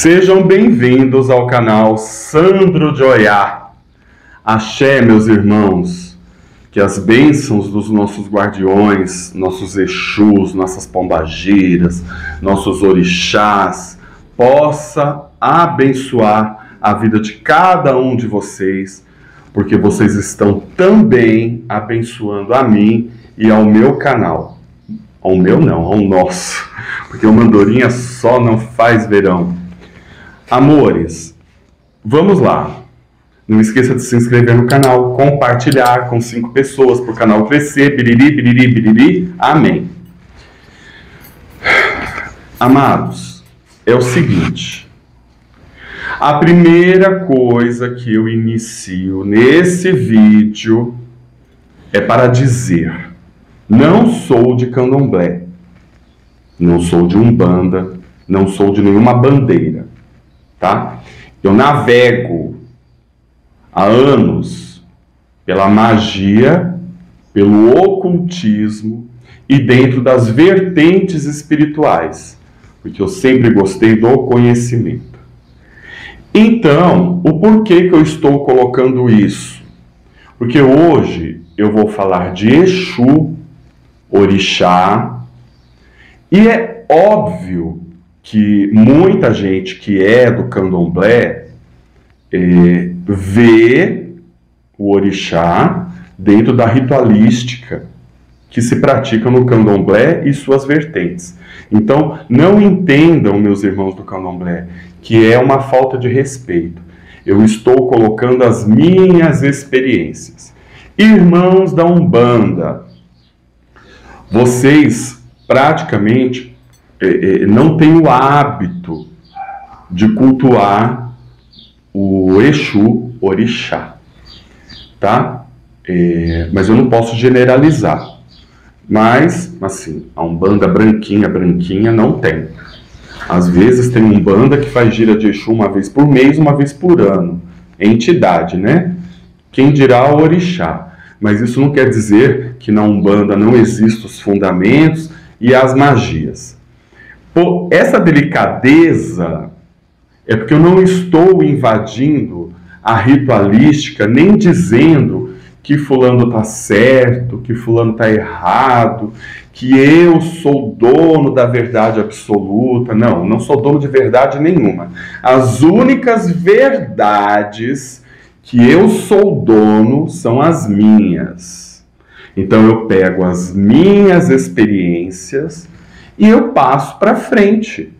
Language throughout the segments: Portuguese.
Sejam bem-vindos ao canal Sandro de Oiá. Axé, meus irmãos, que as bênçãos dos nossos guardiões, nossos Exus, nossas pombagiras, nossos orixás, possa abençoar a vida de cada um de vocês, porque vocês estão também abençoando a mim e ao meu canal. Ao meu não, ao nosso, porque uma andorinha só não faz verão. Amores, vamos lá. Não esqueça de se inscrever no canal, compartilhar com 5 pessoas para o canal crescer, biriri, biriri, biriri, amém. Amados, é o seguinte, a primeira coisa que eu inicio nesse vídeo é para dizer: não sou de candomblé, não sou de umbanda, não sou de nenhuma bandeira, tá? Eu navego há anos pela magia, pelo ocultismo e dentro das vertentes espirituais, porque eu sempre gostei do conhecimento. Então, o porquê que eu estou colocando isso? Porque hoje eu vou falar de Exu, orixá, e é óbvio que muita gente que é do candomblé vê o orixá dentro da ritualística que se pratica no candomblé e suas vertentes. Então, não entendam, meus irmãos do candomblé, que é uma falta de respeito. Eu estou colocando as minhas experiências. Irmãos da Umbanda, vocês praticamente não têm o hábito de cultuar o Exu orixá, tá? Mas eu não posso generalizar. Mas, assim, a Umbanda branquinha não tem. Às vezes tem Umbanda que faz gira de Exu uma vez por mês, uma vez por ano. Entidade, né? Quem dirá o orixá. Mas isso não quer dizer que na Umbanda não existem os fundamentos e as magias. Por essa delicadeza é porque eu não estou invadindo a ritualística, nem dizendo que fulano está certo, que fulano está errado, que eu sou dono da verdade absoluta. Não, não sou dono de verdade nenhuma. As únicas verdades que eu sou dono são as minhas. Então eu pego as minhas experiências e eu passo para frente.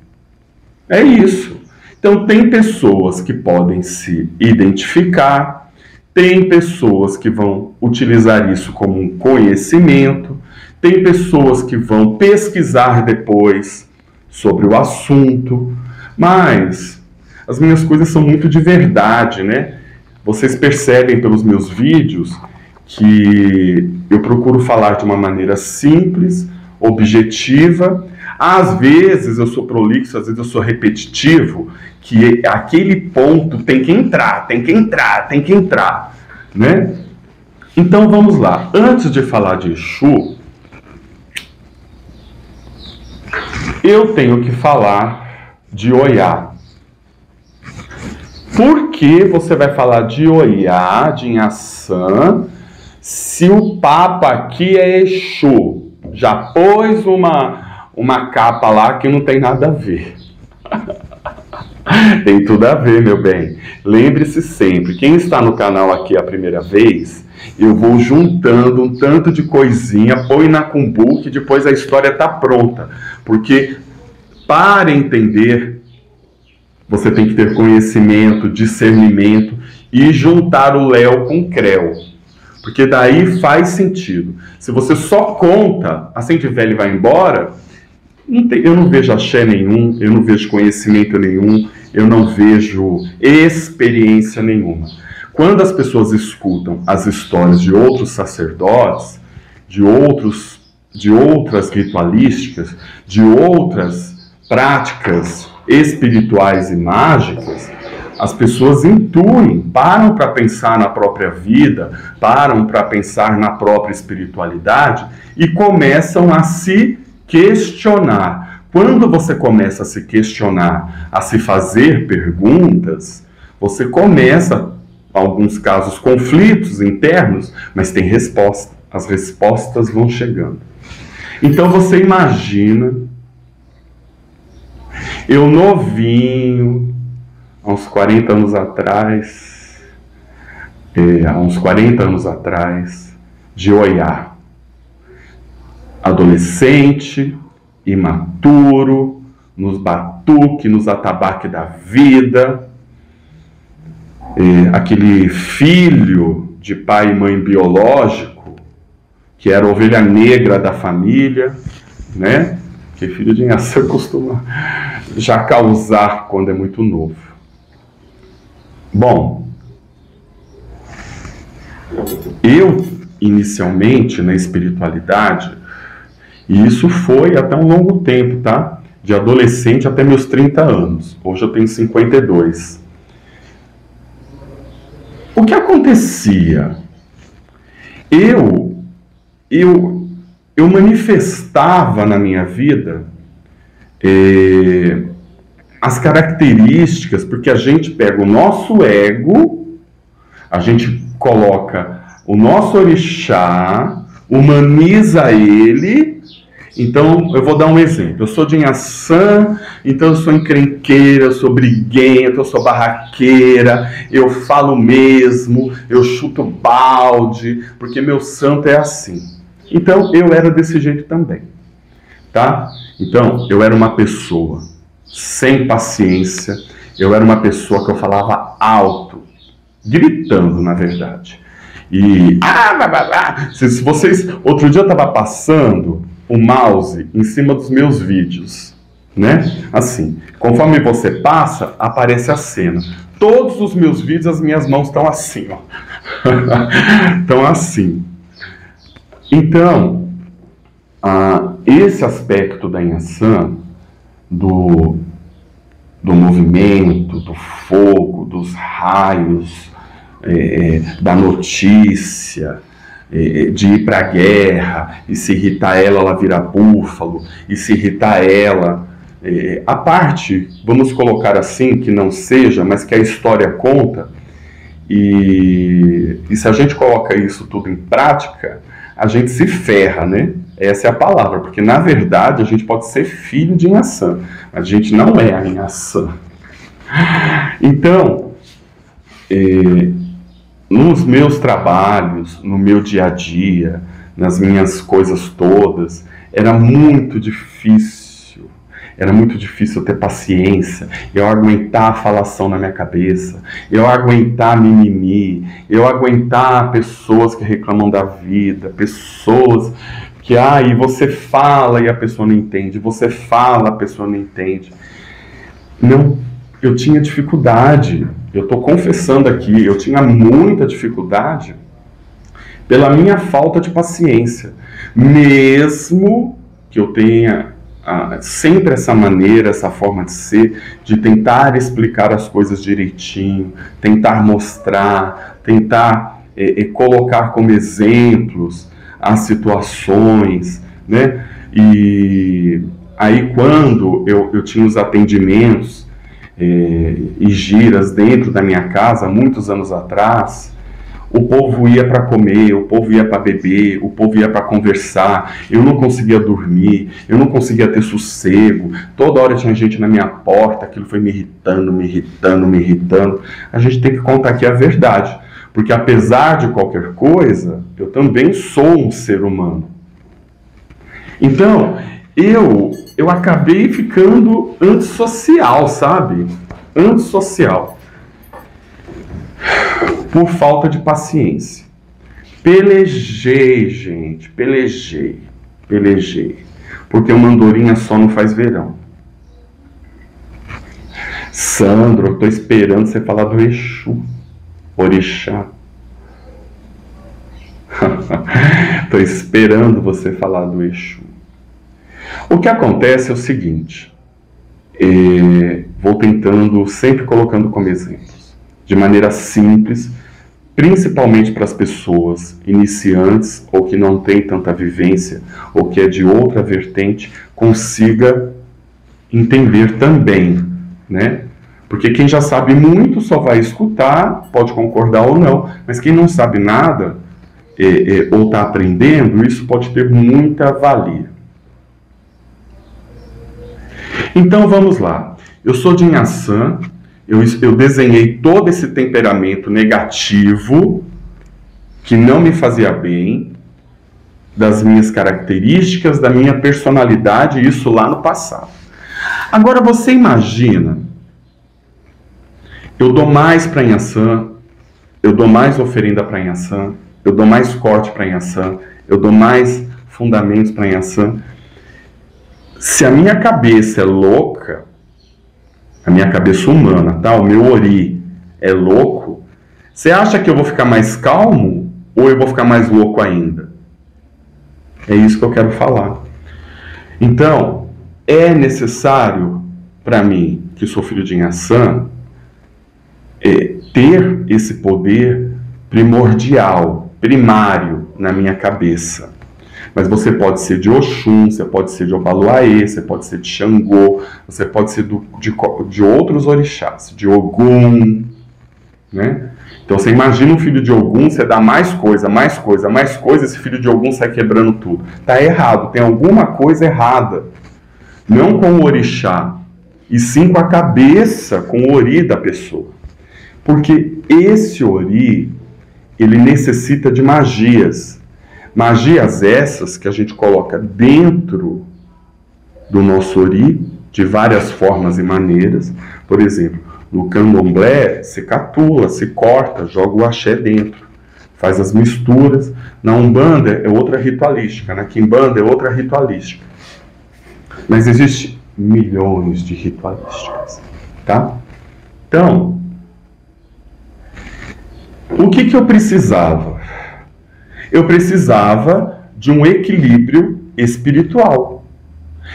É isso. Então tem pessoas que podem se identificar, tem pessoas que vão utilizar isso como um conhecimento, tem pessoas que vão pesquisar depois sobre o assunto, mas as minhas coisas são muito de verdade, né? Vocês percebem pelos meus vídeos que eu procuro falar de uma maneira simples, objetiva. Às vezes eu sou prolixo, às vezes eu sou repetitivo, que aquele ponto tem que entrar, né? Então vamos lá. Antes de falar de Exu, eu tenho que falar de Oiá. Por que você vai falar de Oiá, de Inhaçã, se o Papa aqui é Exu? Já pôs uma capa lá que não tem nada a ver. Tem tudo a ver, meu bem. Lembre-se sempre, quem está no canal aqui a primeira vez, eu vou juntando um tanto de coisinha, põe na cumbuca e depois a história está pronta. Porque para entender, você tem que ter conhecimento, discernimento e juntar o Léo com o Creu. Porque daí faz sentido. Se você só conta, assim de velho vai embora, eu não vejo axé nenhum, eu não vejo conhecimento nenhum, eu não vejo experiência nenhuma. Quando as pessoas escutam as histórias de outros sacerdotes, de outras ritualísticas, de outras práticas espirituais e mágicas, as pessoas intuem, param para pensar na própria vida, param para pensar na própria espiritualidade e começam a se questionar. Quando você começa a se questionar, a se fazer perguntas, você começa, em alguns casos, conflitos internos, mas tem resposta. As respostas vão chegando. Então você imagina, eu novinho, há uns 40 anos atrás, de olhar, adolescente, imaturo, nos batuque, nos atabaque da vida, aquele filho de pai e mãe biológico, que era a ovelha negra da família, né? Que filho de Inhaçã costuma já causar quando é muito novo. Bom, eu inicialmente na espiritualidade, e isso foi até um longo tempo, tá? De adolescente até meus 30 anos. Hoje eu tenho 52. O que acontecia? Eu manifestava na minha vida as características, porque a gente pega o nosso ego, a gente coloca o nosso orixá, humaniza ele. Então, eu vou dar um exemplo. Eu sou de Inhaçã, então eu sou encrenqueira, eu sou briguenta, eu sou barraqueira, eu falo mesmo, eu chuto balde, porque meu santo é assim. Então, eu era desse jeito também, tá? Então, eu era uma pessoa sem paciência, eu era uma pessoa que eu falava alto, gritando, na verdade. E, se vocês, outro dia eu estava passando o mouse em cima dos meus vídeos, né? Assim, conforme você passa, aparece a cena. Todos os meus vídeos, as minhas mãos estão assim, ó. Estão assim. Então, esse aspecto da Inhaçã, do movimento, do fogo, dos raios, da notícia, de ir para a guerra, e se irritar ela vira búfalo, e se irritar ela, a parte, vamos colocar assim, que não seja, mas que a história conta, e se a gente coloca isso tudo em prática, a gente se ferra, né? Essa é a palavra, porque na verdade a gente pode ser filho de Inhaçã, a gente não é a Inhaçã. Então, nos meus trabalhos, no meu dia a dia, nas minhas coisas todas, era muito difícil eu ter paciência, eu aguentar a falação na minha cabeça, eu aguentar mimimi, eu aguentar pessoas que reclamam da vida, pessoas que, e você fala e a pessoa não entende, você fala, a pessoa não entende. Não, eu tinha dificuldade, eu estou confessando aqui, eu tinha muita dificuldade pela minha falta de paciência, mesmo que eu tenha sempre essa maneira, essa forma de ser, de tentar explicar as coisas direitinho, tentar mostrar, tentar colocar como exemplos as situações, né? E aí quando eu tinha os atendimentos e giras dentro da minha casa, muitos anos atrás, o povo ia para comer, o povo ia para beber, o povo ia para conversar, eu não conseguia dormir, eu não conseguia ter sossego, toda hora tinha gente na minha porta, aquilo foi me irritando. A gente tem que contar aqui a verdade, porque apesar de qualquer coisa, eu também sou um ser humano. Então, eu acabei ficando antissocial, sabe? Antissocial. Por falta de paciência. Pelejei, gente, pelejei. Porque uma andorinha só não faz verão. Sandro, eu tô esperando você falar do Exu, orixá. Tô esperando você falar do Exu. O que acontece é o seguinte, vou tentando, sempre colocando como exemplos, de maneira simples, principalmente para as pessoas iniciantes ou que não têm tanta vivência ou que é de outra vertente, consiga entender também, né? Porque quem já sabe muito só vai escutar, pode concordar ou não, mas quem não sabe nada ou está aprendendo, isso pode ter muita valia. Então vamos lá. Eu sou de Inhaçã, eu desenhei todo esse temperamento negativo que não me fazia bem, das minhas características, da minha personalidade, isso lá no passado. Agora você imagina, eu dou mais para Inhaçã, eu dou mais oferenda para Inhaçã, eu dou mais corte para Inhaçã, eu dou mais fundamentos para Inhaçã. Se a minha cabeça é louca, a minha cabeça humana, tá? O meu ori é louco, você acha que eu vou ficar mais calmo ou eu vou ficar mais louco ainda? É isso que eu quero falar. Então, é necessário para mim, que sou filho de Inhaçã, ter esse poder primordial, primário na minha cabeça. Mas você pode ser de Oxum, você pode ser de Obaluaê, você pode ser de Xangô, você pode ser de outros orixás, de Ogum, né? Então você imagina um filho de Ogum, você dá mais coisa, mais coisa, mais coisa, esse filho de Ogum sai quebrando tudo. Tá errado, tem alguma coisa errada. Não com o orixá, e sim com a cabeça, com o ori da pessoa. Porque esse ori, ele necessita de magias. Magias essas que a gente coloca dentro do nosso ori, de várias formas e maneiras. Por exemplo, no candomblé, se catula, se corta, joga o axé dentro, faz as misturas. Na Umbanda é outra ritualística, na Quimbanda é outra ritualística. Mas existe milhões de ritualísticas, tá? Então, o que eu precisava? Eu precisava de um equilíbrio espiritual.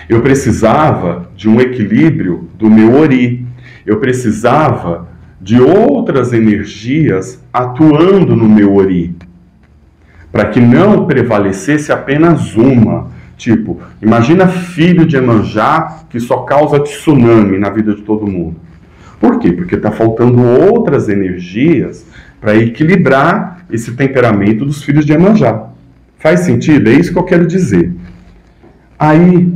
Eu precisava de um equilíbrio do meu ori. Eu precisava de outras energias atuando no meu ori, para que não prevalecesse apenas uma. Tipo, imagina filho de Iemanjá que só causa tsunami na vida de todo mundo. Por quê? Porque está faltando outras energias para equilibrar esse temperamento dos filhos de Iemanjá. Faz sentido? É isso que eu quero dizer. Aí,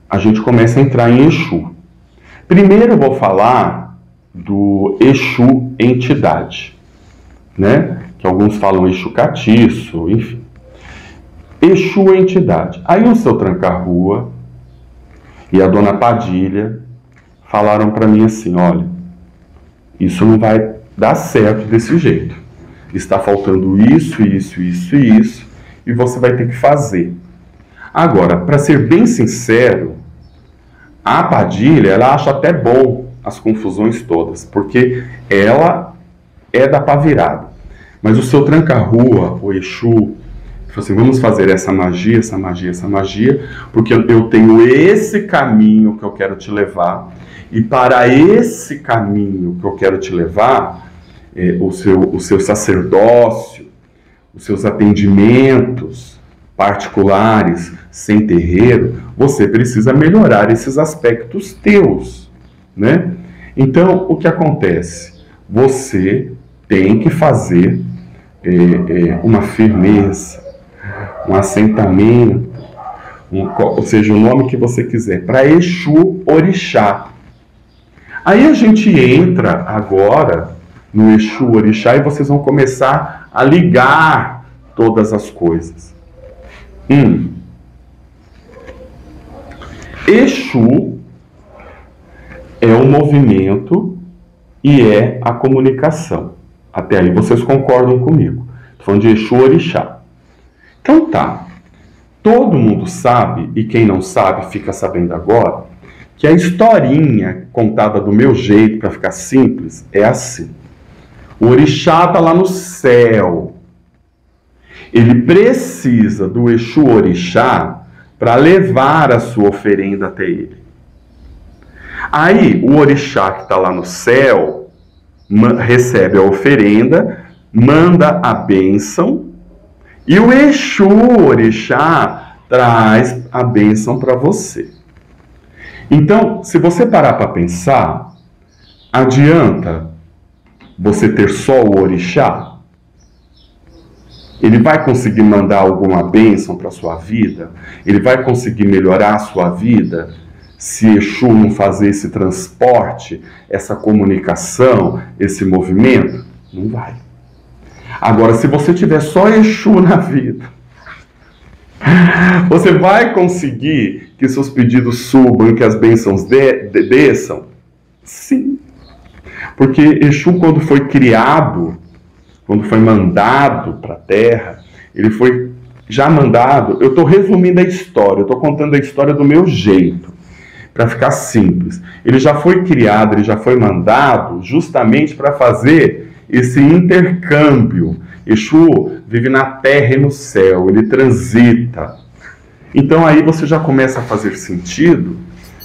a gente começa a entrar em Exu. Primeiro eu vou falar do Exu entidade, né? Que alguns falam Exu catiço, enfim. Exu entidade. Aí o seu Tranca-Rua e a dona Padilha falaram para mim assim, olha, isso não vai dar certo desse jeito. Está faltando isso, isso, isso e isso, e você vai ter que fazer. Agora, para ser bem sincero, a Padilha, ela acha até bom as confusões todas, porque ela é da pá virada. Mas o seu Tranca-Rua, o Exu, falou assim, vamos fazer essa magia, essa magia, essa magia, porque eu tenho esse caminho que eu quero te levar, e para esse caminho que eu quero te levar, o seu sacerdócio, os seus atendimentos particulares, sem terreiro, você precisa melhorar esses aspectos teus, né? Então, o que acontece? Você tem que fazer uma firmeza, um assentamento, ou seja, o nome que você quiser, para Exu Orixá. Aí a gente entra agora no Exu Orixá e vocês vão começar a ligar todas as coisas. Exu é o movimento e é a comunicação. Até aí vocês concordam comigo. Estou falando de Exu Orixá. Então tá, todo mundo sabe, e quem não sabe fica sabendo agora, que a historinha contada do meu jeito, para ficar simples, é assim. O orixá está lá no céu. Ele precisa do Exu Orixá para levar a sua oferenda até ele. Aí, o orixá que está lá no céu recebe a oferenda, manda a bênção, e o Exu Orixá traz a bênção para você. Então, se você parar para pensar, adianta você ter só o orixá? Ele vai conseguir mandar alguma bênção para a sua vida? Ele vai conseguir melhorar a sua vida se Exu não fazer esse transporte, essa comunicação, esse movimento? Não vai. Agora, se você tiver só Exu na vida, você vai conseguir que seus pedidos subam, que as bênçãos desçam? Sim. Porque Exu, quando foi criado, quando foi mandado para a Terra, ele foi já mandado. Eu estou resumindo a história, eu estou contando a história do meu jeito, para ficar simples. Ele já foi criado, ele já foi mandado justamente para fazer esse intercâmbio. Exu vive na terra e no céu, ele transita. Então aí você já começa a fazer sentido,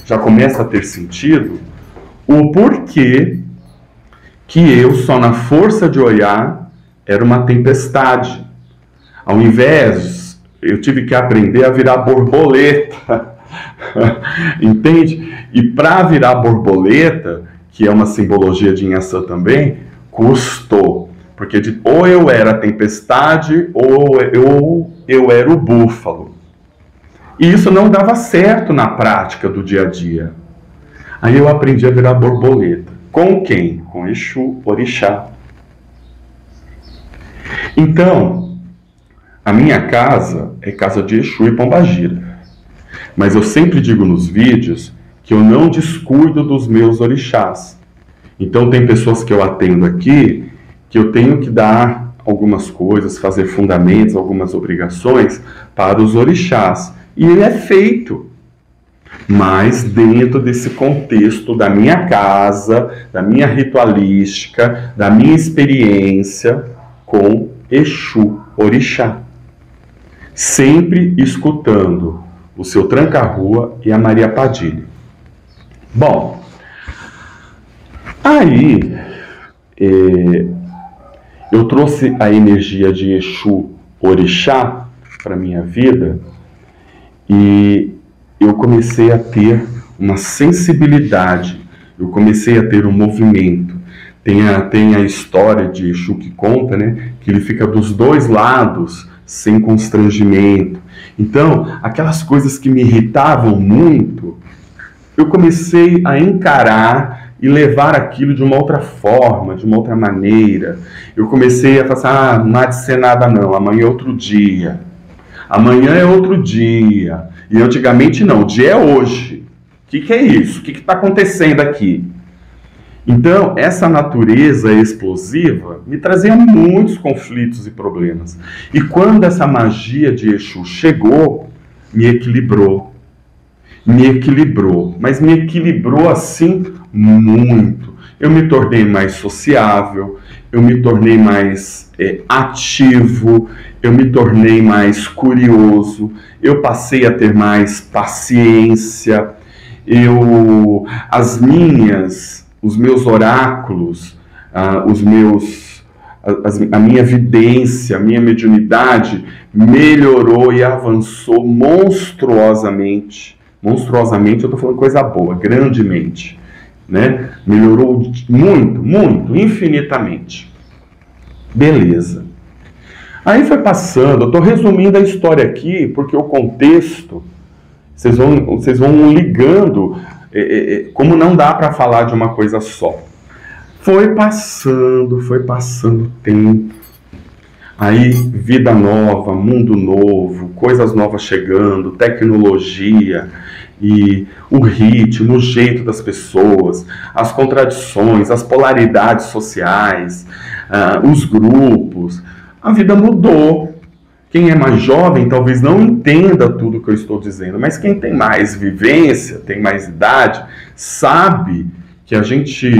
já começa a ter sentido o porquê que eu, só na força de olhar, era uma tempestade. Ao invés, eu tive que aprender a virar borboleta. Entende? E para virar borboleta, que é uma simbologia de Inhaçã também, custou. Porque ou eu era a tempestade, ou eu era o búfalo. E isso não dava certo na prática do dia a dia. Aí eu aprendi a virar borboleta. Com quem? Com Exu, Orixá. Então, a minha casa é casa de Exu e Pombagira. Mas eu sempre digo nos vídeos que eu não descuido dos meus orixás. Então tem pessoas que eu atendo aqui que eu tenho que dar algumas coisas, fazer fundamentos, algumas obrigações para os orixás. E ele é feito. Mas dentro desse contexto da minha casa, da minha ritualística, da minha experiência com Exu, Orixá. Sempre escutando o seu Tranca-Rua e a Maria Padilha. Bom, aí eu trouxe a energia de Exu, Orixá para minha vida e eu comecei a ter uma sensibilidade, eu comecei a ter um movimento. Tem a história de Exu que conta, né, que ele fica dos dois lados sem constrangimento. Então, aquelas coisas que me irritavam muito, eu comecei a encarar e levar aquilo de uma outra forma, de uma outra maneira. Eu comecei a falar, não há de ser nada não, amanhã é outro dia. Amanhã é outro dia. E antigamente não, o dia é hoje. O que é isso? O que está acontecendo aqui? Então, essa natureza explosiva me trazia muitos conflitos e problemas. E quando essa magia de Exu chegou, me equilibrou. Me equilibrou. Mas me equilibrou assim muito. Eu me tornei mais sociável, eu me tornei mais ativo, eu me tornei mais curioso, eu passei a ter mais paciência, os meus oráculos, a minha vidência, a minha mediunidade melhorou e avançou monstruosamente. Monstruosamente, eu estou falando coisa boa, grandemente. Né? Melhorou muito, muito, infinitamente. Beleza. Aí foi passando, eu estou resumindo a história aqui, porque o contexto, vocês vão ligando, como não dá para falar de uma coisa só. Foi passando o tempo. Aí, vida nova, mundo novo, coisas novas chegando, tecnologia, e o ritmo, o jeito das pessoas, as contradições, as polaridades sociais, os grupos. A vida mudou. Quem é mais jovem talvez não entenda tudo que eu estou dizendo, mas quem tem mais vivência, tem mais idade, sabe que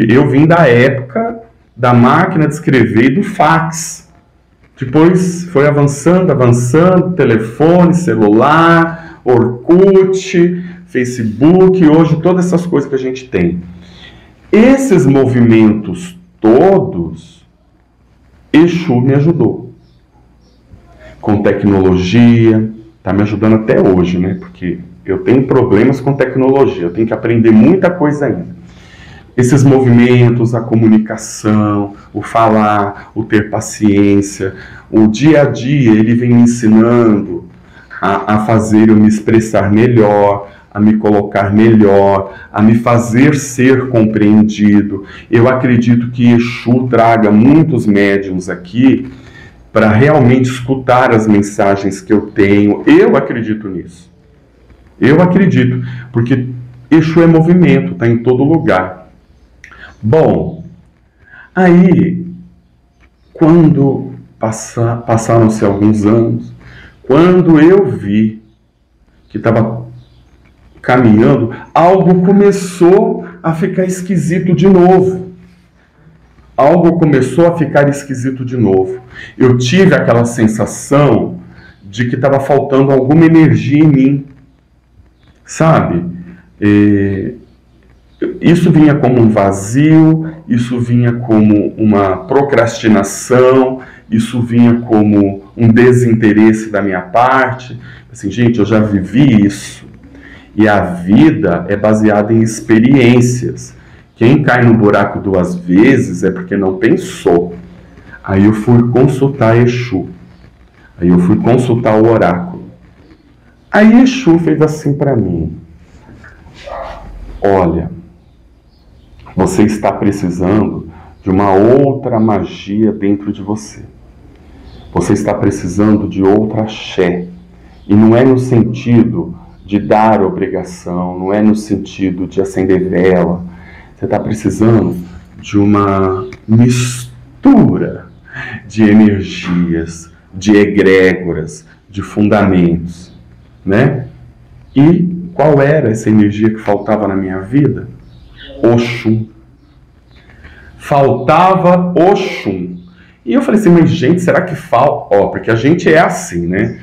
eu vim da época da máquina de escrever e do fax. Depois foi avançando, telefone, celular, Orkut, Facebook, e hoje todas essas coisas que a gente tem. Esses movimentos todos, Exu me ajudou. Com tecnologia, Tá me ajudando até hoje, né? Porque eu tenho problemas com tecnologia, eu tenho que aprender muita coisa ainda. Esses movimentos, a comunicação, o falar, o ter paciência, o dia a dia, ele vem me ensinando a fazer eu me expressar melhor, a me colocar melhor, a me fazer ser compreendido. Eu acredito que Exu traga muitos médiuns aqui para realmente escutar as mensagens que eu tenho. Eu acredito nisso. Eu acredito, porque Exu é movimento, está em todo lugar. Bom, aí, quando passaram-se alguns anos, quando eu vi que estava caminhando, algo começou a ficar esquisito de novo. Algo começou a ficar esquisito de novo. Eu tive aquela sensação de que estava faltando alguma energia em mim, sabe? Isso vinha como um vazio, isso vinha como uma procrastinação, isso vinha como um desinteresse da minha parte. Assim, gente, eu já vivi isso. E a vida é baseada em experiências. Quem cai no buraco 2 vezes é porque não pensou. Aí eu fui consultar Exu. Aí eu fui consultar o oráculo. Aí Exu fez assim para mim. Olha, você está precisando de uma outra magia dentro de você. Você está precisando de outra axé. E não é no sentido de dar obrigação, não é no sentido de acender vela. Você está precisando de uma mistura de energias, de egrégoras, de fundamentos, né? E qual era essa energia que faltava na minha vida? Oxum. Faltava Oxum. E eu falei assim, mas gente, será que falta? Porque a gente é assim, né?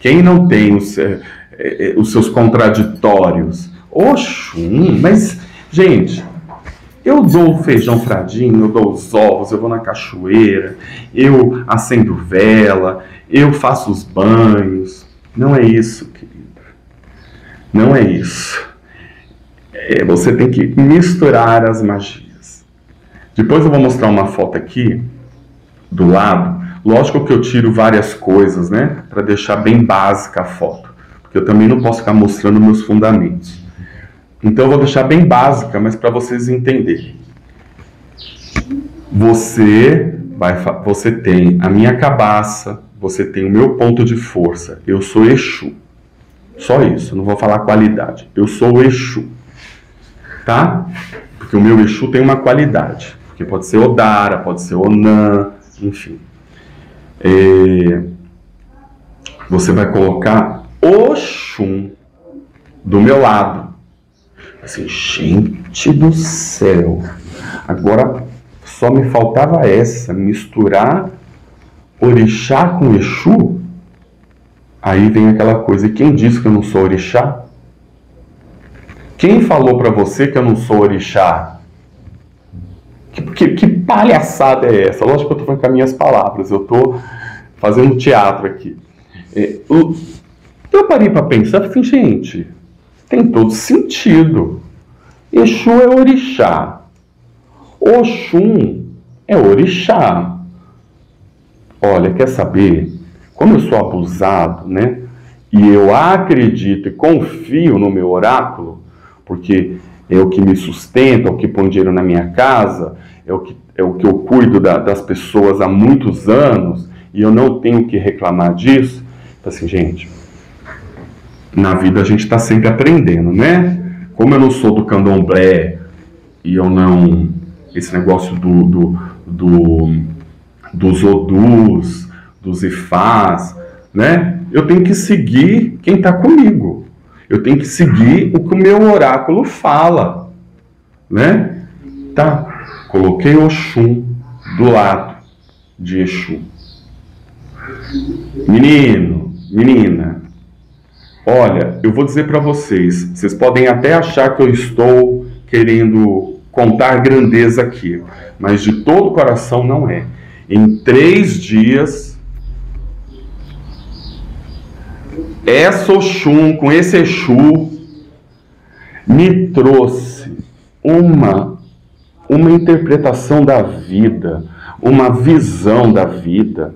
Quem não tem os seus contraditórios? Oxum, mas, gente, eu dou o feijão fradinho, eu dou os ovos, eu vou na cachoeira, eu acendo vela, eu faço os banhos. Não é isso, querido. Não é isso. Você tem que misturar as magias. Depois eu vou mostrar uma foto aqui, do lado. Lógico que eu tiro várias coisas, né? Para deixar bem básica a foto. Porque eu também não posso ficar mostrando meus fundamentos. Então eu vou deixar bem básica, mas para vocês entenderem. Você tem a minha cabaça, você tem o meu ponto de força. Eu sou Exu. Só isso, não vou falar qualidade. Eu sou o Exu. Tá? Porque o meu Exu tem uma qualidade. Porque pode ser Odara, pode ser Onã, enfim. Você vai colocar Oxum do meu lado. Assim, gente do céu. Agora só me faltava essa, misturar orixá com Exu. Aí vem aquela coisa, e quem disse que eu não sou orixá? Quem falou pra você que eu não sou orixá? Que palhaçada é essa? Lógico que eu tô falando com as minhas palavras, eu tô fazendo teatro aqui. Eu parei pra pensar, assim, gente, tem todo sentido. Exu é orixá. Oxum é orixá. Olha, quer saber? Como eu sou abusado, né? E eu acredito e confio no meu oráculo, porque é o que me sustenta, é o que põe dinheiro na minha casa, é o que eu cuido das pessoas há muitos anos, e eu não tenho que reclamar disso. Então, assim, gente, na vida a gente está sempre aprendendo, né? Como eu não sou do candomblé, e eu não... Esse negócio dos odus, dos ifás, né? Eu tenho que seguir quem está comigo. Eu tenho que seguir o que o meu oráculo fala, né? Tá, coloquei Oxum do lado de Exu. Menino, menina, olha, eu vou dizer para vocês, vocês podem até achar que eu estou querendo contar grandeza aqui, mas de todo o coração não é. Em 3 dias, essa Oxum, com esse Exu, me trouxe uma interpretação da vida, uma visão da vida,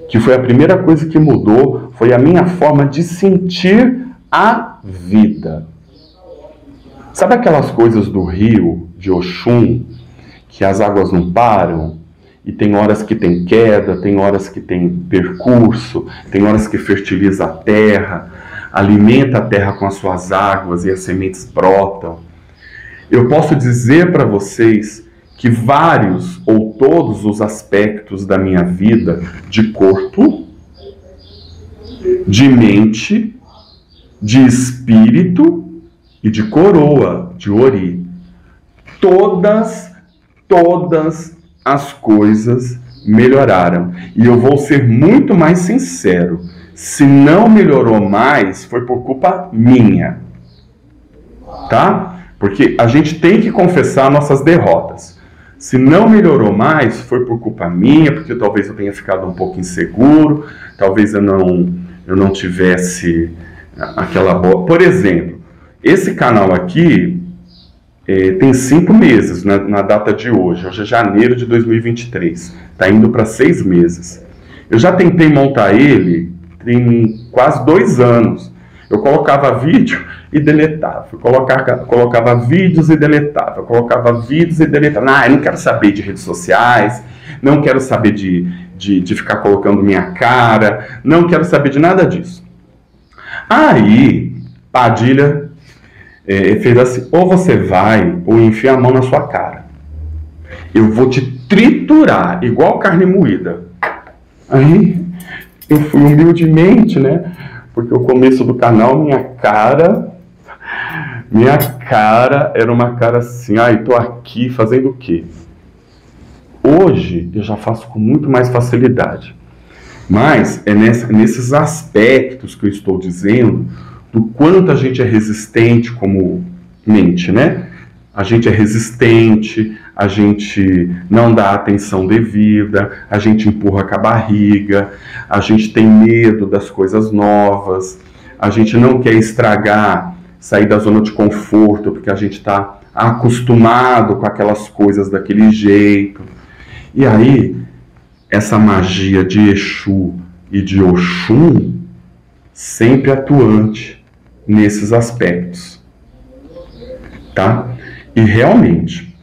que foi a primeira coisa que mudou, foi a minha forma de sentir a vida. Sabe aquelas coisas do rio, de Oxum, que as águas não param? E tem horas que tem queda, tem horas que tem percurso, tem horas que fertiliza a terra, alimenta a terra com as suas águas e as sementes brotam. Eu posso dizer para vocês que vários ou todos os aspectos da minha vida, de corpo, de mente, de espírito e de coroa, de Ori, todas as coisas melhoraram. E eu vou ser muito mais sincero, se não melhorou mais, foi por culpa minha, tá? Porque a gente tem que confessar nossas derrotas. Se não melhorou mais, foi por culpa minha, porque talvez eu tenha ficado um pouco inseguro, talvez eu não tivesse aquela boa... Por exemplo, esse canal aqui tem 5 meses na data de hoje. Hoje é janeiro de 2023. Está indo para 6 meses. Eu já tentei montar ele tem quase 2 anos. Eu colocava vídeo e deletava. Eu colocava vídeos e deletava. Eu colocava vídeos e deletava. Eu não quero saber de redes sociais. Não quero saber de ficar colocando minha cara. Não quero saber de nada disso. Aí, Padilha fez assim: ou você vai, ou enfia a mão na sua cara. Eu vou te triturar, igual carne moída. Aí, eu fui humildemente, né? Porque o começo do canal, minha cara era uma cara assim: tô aqui fazendo o quê? Hoje, eu já faço com muito mais facilidade. Mas é nesses aspectos que eu estou dizendo, do quanto a gente é resistente como mente, né? A gente é resistente, a gente não dá atenção devida, a gente empurra com a barriga, a gente tem medo das coisas novas, a gente não quer estragar, sair da zona de conforto, porque a gente está acostumado com aquelas coisas daquele jeito. E aí, essa magia de Exu e de Oxum, sempre atuante nesses aspectos, tá? E realmente,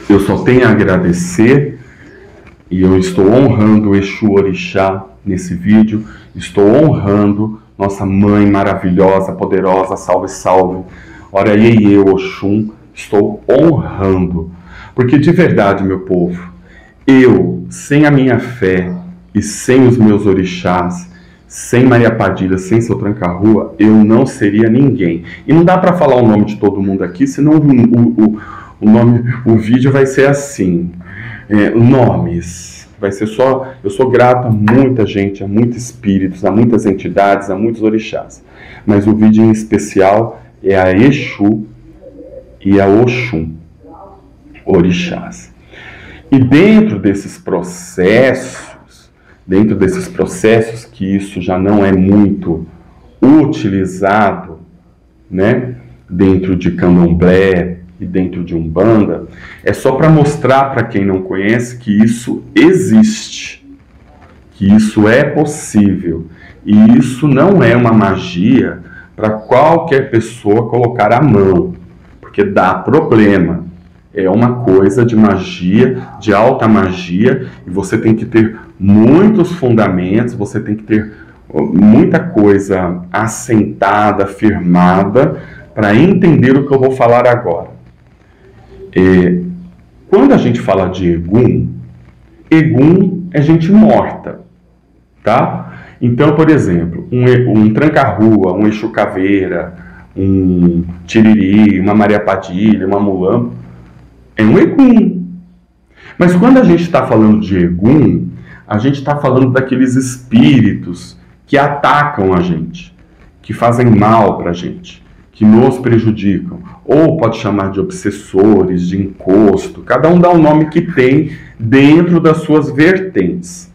eu só tenho a agradecer, e eu estou honrando o Exu Orixá nesse vídeo, estou honrando nossa mãe maravilhosa, poderosa, salve, salve, ora Iê Oxum, estou honrando, porque de verdade, meu povo, eu, sem a minha fé e sem os meus orixás, sem Maria Padilha, sem seu tranca-rua, eu não seria ninguém. E não dá para falar o nome de todo mundo aqui, senão o vídeo vai ser assim, nomes. Vai ser só, eu sou grato a muita gente, a muitos espíritos, a muitas entidades, a muitos orixás. Mas o vídeo em especial é a Exu e a Oxum, orixás. E dentro desses processos que isso já não é muito utilizado, né, dentro de Candomblé e dentro de Umbanda, é só para mostrar para quem não conhece que isso existe, que isso é possível, e isso não é uma magia para qualquer pessoa colocar a mão, porque dá problema. É uma coisa de magia, de alta magia, e você tem que ter muitos fundamentos, você tem que ter muita coisa assentada, firmada, para entender o que eu vou falar agora. Quando a gente fala de Egum é gente morta, tá? Então, por exemplo, um tranca-rua, um Exu Caveira, um Tiriri, uma Maria Padilha, uma Mulamba, é um Egum. Mas quando a gente está falando de Egum, a gente está falando daqueles espíritos que atacam a gente, que fazem mal para a gente, que nos prejudicam. Ou pode chamar de obsessores, de encosto, cada um dá o nome que tem dentro das suas vertentes.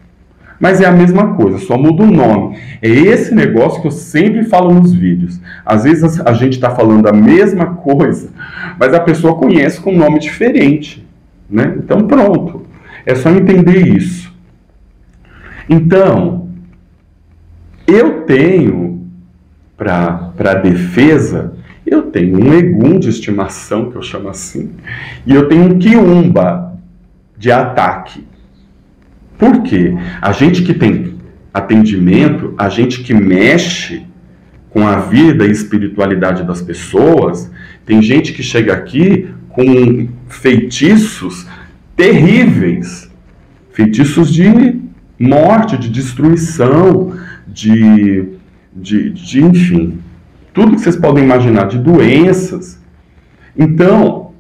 Mas é a mesma coisa, só muda o nome. É esse negócio que eu sempre falo nos vídeos. Às vezes a gente está falando a mesma coisa, mas a pessoa conhece com um nome diferente, né? Então pronto, é só entender isso. Então, eu tenho, para defesa, eu tenho um Egum de estimação, que eu chamo assim, e eu tenho um Quiumba de ataque. Por quê? A gente que tem atendimento, a gente que mexe com a vida e espiritualidade das pessoas, tem gente que chega aqui com feitiços terríveis, feitiços de morte, de destruição, enfim, tudo que vocês podem imaginar, de doenças. Então,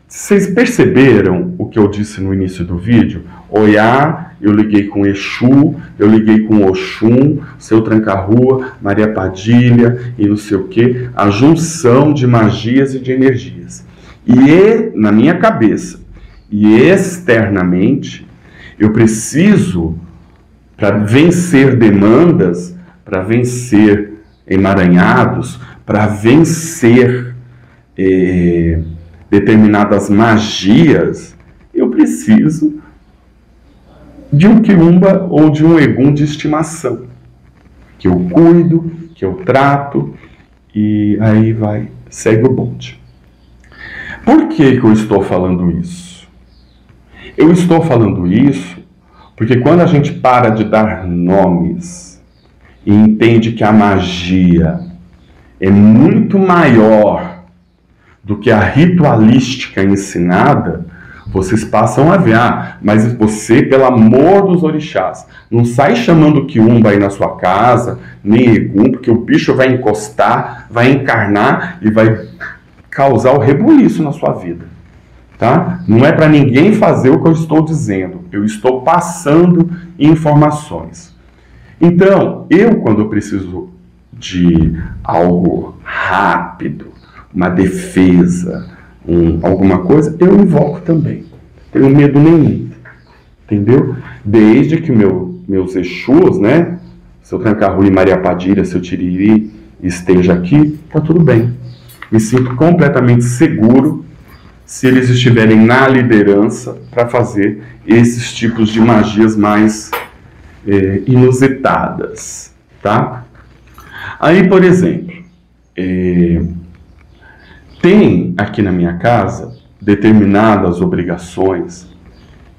vocês perceberam o que eu disse no início do vídeo? Oiá, eu liguei com Exu, eu liguei com Oxum, Seu Tranca-Rua, Maria Padilha e não sei o que, a junção de magias e de energias. E na minha cabeça e externamente, eu preciso, para vencer demandas, para vencer emaranhados, para vencer determinadas magias, eu preciso de um Quiumba ou de um Egum de estimação, que eu cuido, que eu trato, e aí segue o bonde. Por que eu estou falando isso? Eu estou falando isso porque quando a gente para de dar nomes e entende que a magia é muito maior do que a ritualística ensinada, vocês passam a ver, mas você, pelo amor dos orixás, não sai chamando Quiumba aí na sua casa, nem Egum, porque o bicho vai encostar, vai encarnar e vai causar o rebuliço na sua vida. Tá? Não é para ninguém fazer o que eu estou dizendo, eu estou passando informações. Então, quando eu preciso de algo rápido, uma defesa, alguma coisa, eu invoco também. Não tenho medo nenhum. Entendeu? Desde que meus Exus, né? Seu Tranca-Rua e Maria Padilha, seu Tiriri, esteja aqui, tá tudo bem. Me sinto completamente seguro se eles estiverem na liderança para fazer esses tipos de magias mais inusitadas, tá? Aí, por exemplo, tem aqui na minha casa determinadas obrigações,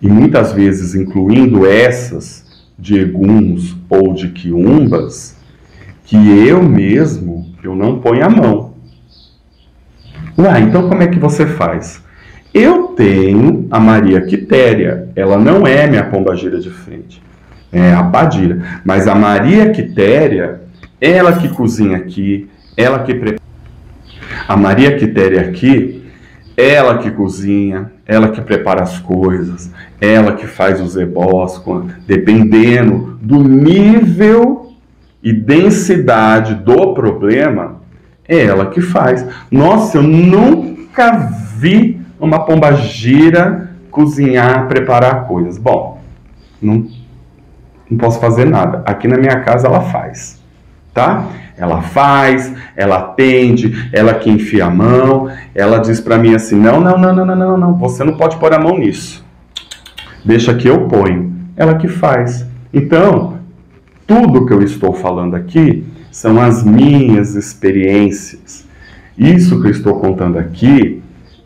e muitas vezes incluindo essas de Eguns ou de Quiumbas, que eu mesmo, eu não ponho a mão. Então como é que você faz? Eu tenho a Maria Quitéria, ela não é minha pombagira de frente, é a Padilha, mas a Maria Quitéria, ela que cozinha aqui, ela que prepara. A Maria Quitéria aqui, ela que cozinha, ela que prepara as coisas, ela que faz os ebós, dependendo do nível e densidade do problema, é ela que faz. Nossa, eu nunca vi uma pombagira cozinhar, preparar coisas. Bom, não posso fazer nada. Aqui na minha casa ela faz, tá? Ela faz, ela atende, ela que enfia a mão, ela diz pra mim assim, não, você não pode pôr a mão nisso. Deixa que eu ponho. Ela que faz. Então, tudo que eu estou falando aqui são as minhas experiências. Isso que eu estou contando aqui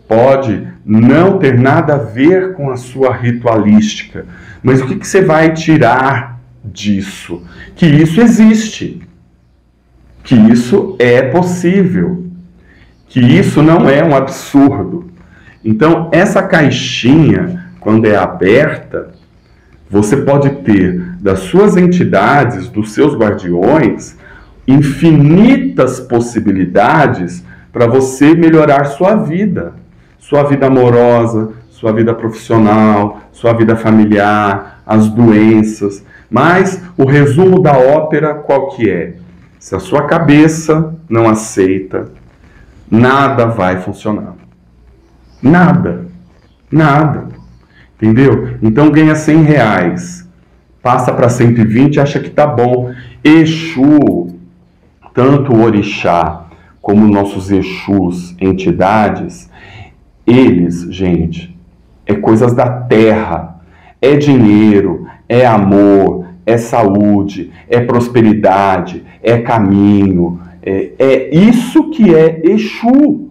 pode não ter nada a ver com a sua ritualística. Mas o que você vai tirar disso? Que isso existe. Que isso é possível. Que isso não é um absurdo. Então, essa caixinha, quando é aberta, você pode ter das suas entidades, dos seus guardiões, infinitas possibilidades para você melhorar sua vida amorosa, sua vida profissional, sua vida familiar, as doenças. Mas o resumo da ópera qual que é? Se a sua cabeça não aceita, nada vai funcionar. Nada. Entendeu? Então ganha R$100 passa para 120 e acha que tá bom. Exu, tanto o orixá como nossos exus, entidades, eles, gente, é coisas da terra, é dinheiro, é amor, é saúde, é prosperidade, é caminho, é isso que é Exu.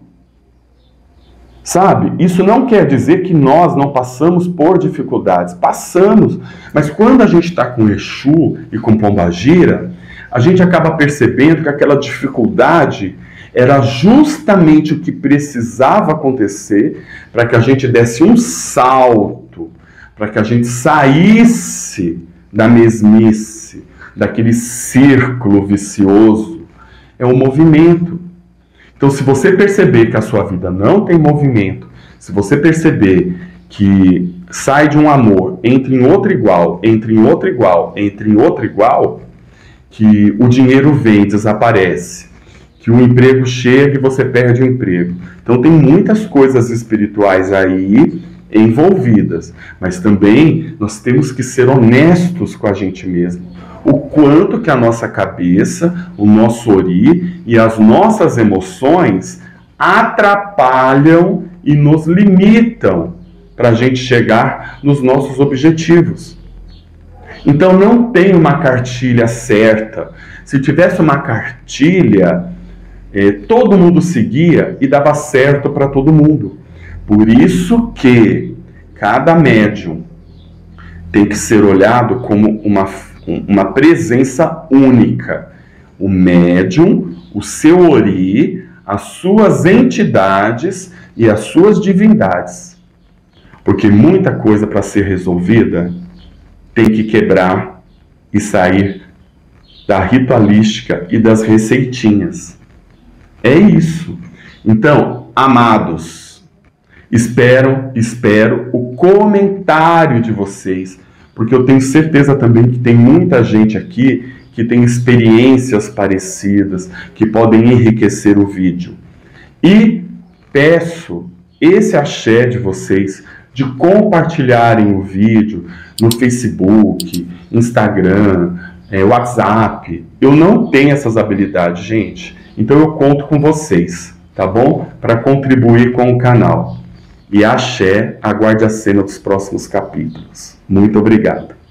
Sabe? Isso não quer dizer que nós não passamos por dificuldades. Passamos. Mas quando a gente está com Exu e com Pombagira, a gente acaba percebendo que aquela dificuldade era justamente o que precisava acontecer para que a gente desse um salto, para que a gente saísse da mesmice, daquele círculo vicioso. É um movimento. Então, se você perceber que a sua vida não tem movimento, se você perceber que sai de um amor, entra em outro igual, entra em outro igual, entra em outro igual, que o dinheiro vem e desaparece, que o emprego chega e você perde o emprego. Então, tem muitas coisas espirituais aí envolvidas, mas também nós temos que ser honestos com a gente mesmo. O quanto que a nossa cabeça, o nosso ori e as nossas emoções atrapalham e nos limitam para a gente chegar nos nossos objetivos. Então não tem uma cartilha certa. Se tivesse uma cartilha, todo mundo seguia e dava certo para todo mundo. Por isso que cada médium tem que ser olhado como uma presença única. O médium, o seu ori, as suas entidades e as suas divindades. Porque muita coisa para ser resolvida tem que quebrar e sair da ritualística e das receitinhas. É isso. Então, amados, espero o comentário de vocês, porque eu tenho certeza também que tem muita gente aqui que tem experiências parecidas, que podem enriquecer o vídeo. E peço esse axé de vocês, de compartilharem o vídeo no Facebook, Instagram, WhatsApp. Eu não tenho essas habilidades, gente. Então eu conto com vocês, tá bom? Para contribuir com o canal. E axé, aguarde a cena dos próximos capítulos. Muito obrigado.